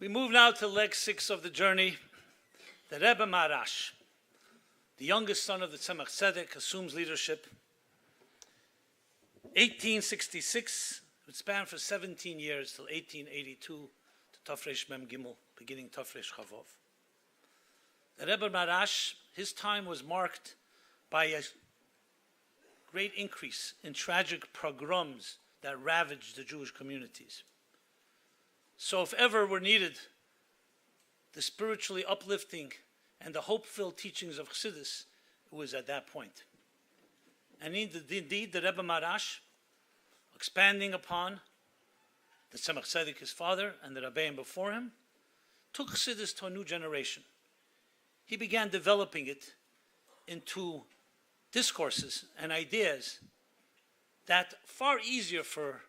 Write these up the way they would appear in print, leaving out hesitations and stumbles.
We move now to leg 6 of the journey. The Rebbe Maharash, the youngest son of the Tzemach Tzedek, assumes leadership. 1866, it spanned for 17 years till 1882 to Tafresh Mem Gimel, beginning Tafresh Chavov. The Rebbe Maharash, his time was marked by a great increase in tragic pogroms that ravaged the Jewish communities. So if ever were needed the spiritually uplifting and the hope-filled teachings of Chassidus, it was at that point. And indeed, the Rebbe Maharash, expanding upon the Tzemach Tzedek, his father, and the Rabbi before him, took Chassidus to a new generation. He began developing it into discourses and ideas that far easier for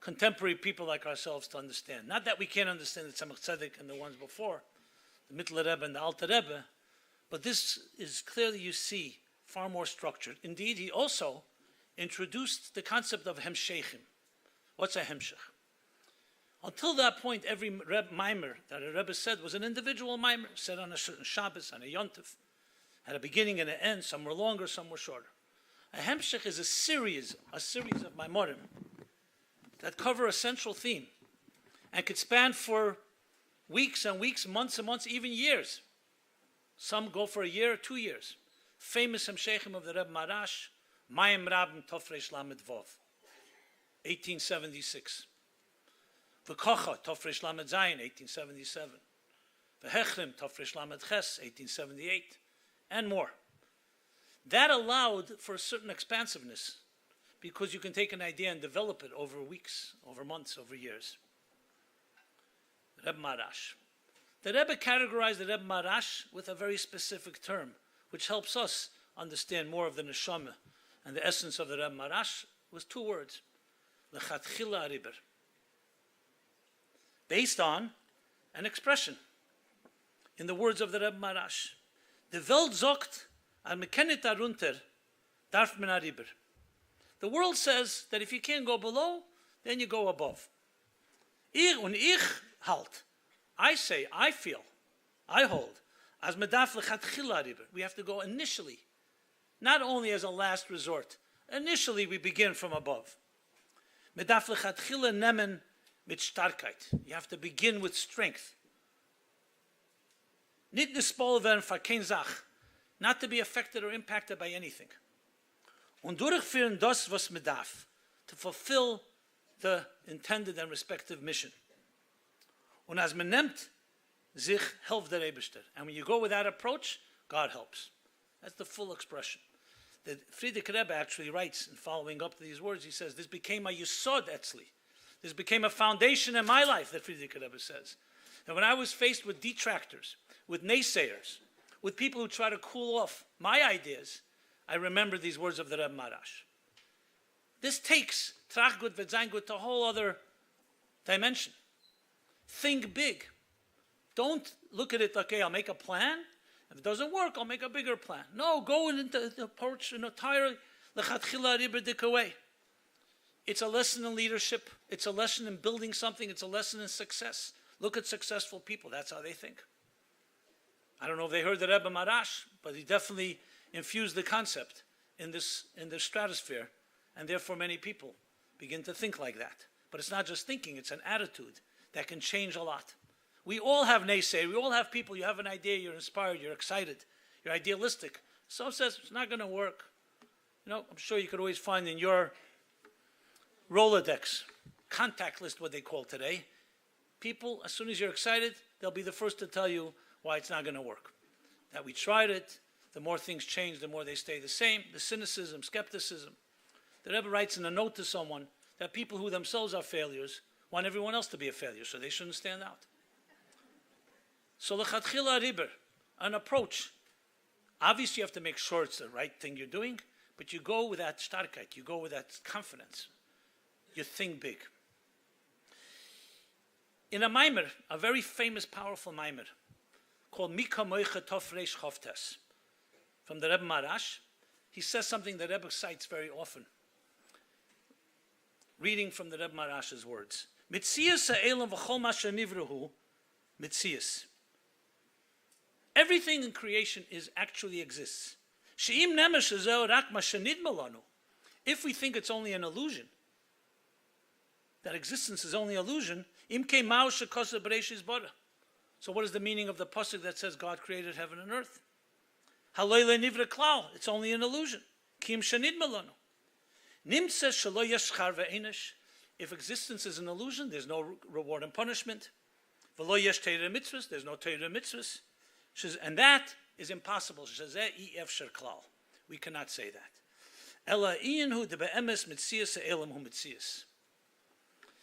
contemporary people like ourselves to understand. Not that we can't understand the Tzemach Tzedek and the ones before, the Mittler Rebbe and the Alter Rebbe, but this is clearly, you see, far more structured. Indeed, he also introduced the concept of hemsheichim. What's a hemshech? Until that point, every mimer that a Rebbe said was an individual mimer, said on a certain Shabbos, on a Yontif, had a beginning and an end. Some were longer, some were shorter. A hemshech is a series of maimorim that cover a central theme and could span for weeks and weeks, months and months, even years. Some go for a year or 2 years. Famous hemshechim of the Rebbe Maharash, Mayim Rabim Tofresh Lamed Vov, 1876. V'kocha Tofresh Lamed Zayin, 1877. V'hechrim Tofresh Lamed Ches, 1878, and more. That allowed for a certain expansiveness, because you can take an idea and develop it over weeks, over months, over years. Rebbe Maharash. The Rebbe categorized the Rebbe Maharash with a very specific term, which helps us understand more of the neshama and the essence of the Rebbe Maharash. Was 2 words, lechatchila riber, based on an expression in the words of the Rebbe Maharash. The Welt sagt, an mekennet darunter darf man riber. The world says that if you can't go below, then you go above. Ich halt. I say, I feel, I hold. As medaf lechatchila riber. We have to go initially, not only as a last resort. Initially, we begin from above. Medaf lechatchila nemen mit starkheit. You have to begin with strength. Nit nespol werden for kein Sach. Not to be affected or impacted by anything. Und durchführen das, was man darf, to fulfill the intended and respective mission. Und as man nimmt, sich helft der Eberster. And when you go with that approach, God helps. That's the full expression. The Friedrich Rebbe actually writes, in following up to these words, he says, this became a yesod etzli. This became a foundation in my life, the Friedrich Rebbe says. And when I was faced with detractors, with naysayers, with people who try to cool off my ideas, I remember these words of the Rebbe Maharash. This takes Trachgut V'Zaingut to a whole other dimension. Think big. Don't look at it, okay, I'll make a plan. If it doesn't work, I'll make a bigger plan. No, go into the approach in a entirely lechatchila riberdik way. It's a lesson in leadership. It's a lesson in building something. It's a lesson in success. Look at successful people. That's how they think. I don't know if they heard the Rebbe Maharash, but he definitely infused the concept in the stratosphere, and therefore many people begin to think like that. But it's not just thinking, it's an attitude that can change a lot. We all have naysay. We all have people, you have an idea, you're inspired, you're excited, you're idealistic. Some says it's not going to work. You know, I'm sure you could always find in your Rolodex, contact list, what they call today, people, as soon as you're excited, they'll be the first to tell you why it's not going to work. That we tried it, the more things change, the more they stay the same. The cynicism, skepticism. The Rebbe writes in a note to someone that people who themselves are failures want everyone else to be a failure, so they shouldn't stand out. So lechatchila riber, an approach. Obviously, you have to make sure it's the right thing you're doing, but you go with that starkheit, you go with that confidence. You think big. In a mimer, a very famous, powerful mimer, called Mika Moicha Tofresh Chavtes, from the Rebbe Maharash, he says something that Rebbe cites very often. Reading from the Rebbe Maharash's words. Mitzias ha'elam v'chol ma shenivruhu mitzias. Everything in creation actually exists. She'im nemesh zeh rak ma shenidma lanu. If we think it's only an illusion, that existence is only illusion, im ke mao shekosa b'reishis bara. So what is the meaning of the pasuk that says God created heaven and earth? Haloyle nivra klal. It's only an illusion. Kim shenidma lanu. Nimtze shelo yeshchar ve'einish. If existence is an illusion, there's no reward and punishment. V'lo yesh teireh mitzvahs. There's no teireh mitzvahs. And that is impossible. We cannot say that.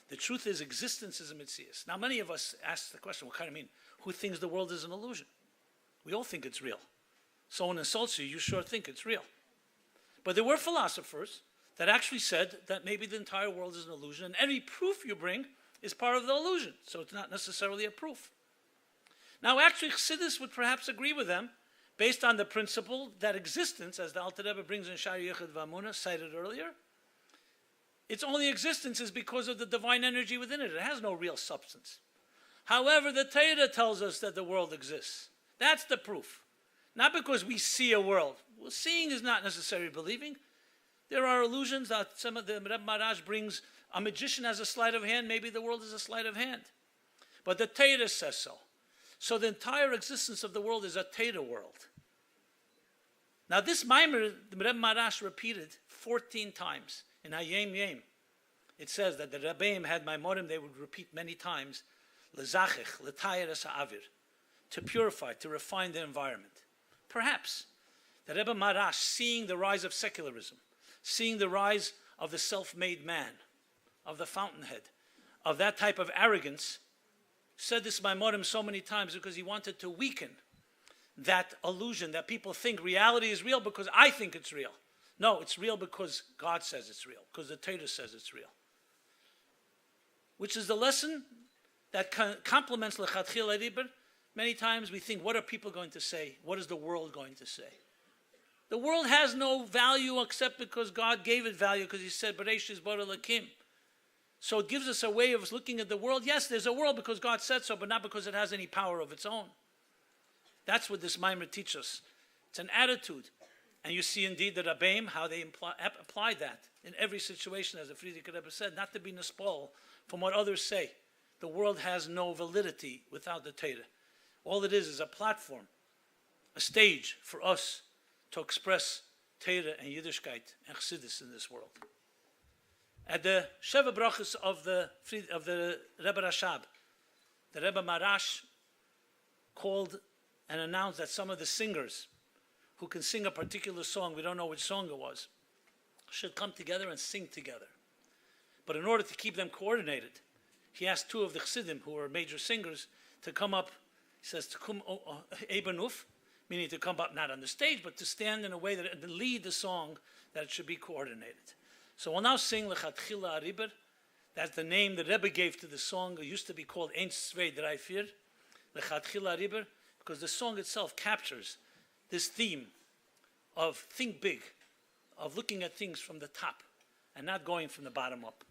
The truth is, existence is a mitzias. Now, many of us ask the question, what kind of mean? Who thinks the world is an illusion? We all think it's real. Someone insults you, you sure think it's real. But there were philosophers that actually said that maybe the entire world is an illusion, and any proof you bring is part of the illusion, so it's not necessarily a proof. Now, actually, Chassidus would perhaps agree with them, based on the principle that existence, as the Alter Rebbe brings in Shari Yechid V'Amunah, cited earlier, its only existence is because of the divine energy within it. It has no real substance. However, the Torah tells us that the world exists. That's the proof. Not because we see a world. Well, seeing is not necessarily believing. There are illusions that some of the Rebbe Maharash brings. A magician has a sleight of hand. Maybe the world is a sleight of hand. But the Torah says so. So the entire existence of the world is a Torah world. Now this Maimer, the Rebbe Maharash repeated 14 times in Hayem Yem. It says that the Rabbeim had Maimorim, they would repeat many times, Lezachech, L'tayir es ha'avir, to purify, to refine the environment. Perhaps the Rebbe Maharash, seeing the rise of secularism, seeing the rise of the self-made man, of the fountainhead, of that type of arrogance, said this Maimorim so many times because he wanted to weaken that illusion that people think reality is real because I think it's real. No, it's real because God says it's real, because the Torah says it's real. Which is the lesson that complements Lechatchila Riber. Many times we think, what are people going to say? What is the world going to say? The world has no value except because God gave it value, because he said, Bereshis bara lakim. So it gives us a way of looking at the world. Yes, there's a world because God said so, but not because it has any power of its own. That's what this Maimer teaches us. It's an attitude. And you see indeed the Rabbeim, how they applied that in every situation, as the Friedrich Rebbe said, not to be nispal from what others say. The world has no validity without the Torah. All it is a platform, a stage for us to express Torah and Yiddishkeit and Chassidus in this world. At the Sheva Brachos of the Rebbe Rashab, the Rebbe Maharash called and announced that some of the singers who can sing a particular song, we don't know which song it was, should come together and sing together. But in order to keep them coordinated, he asked two of the Chassidim, who were major singers, to come up. He says, to come ebenuf, meaning to come up not on the stage, but to stand in a way that to lead the song, that it should be coordinated. So we'll now sing Lechatchila Ariber. That's the name the Rebbe gave to the song. It used to be called Ein Tzvei Drei Vier, Lechatchila Ariber, because the song itself captures this theme of think big, of looking at things from the top and not going from the bottom up.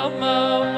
Mama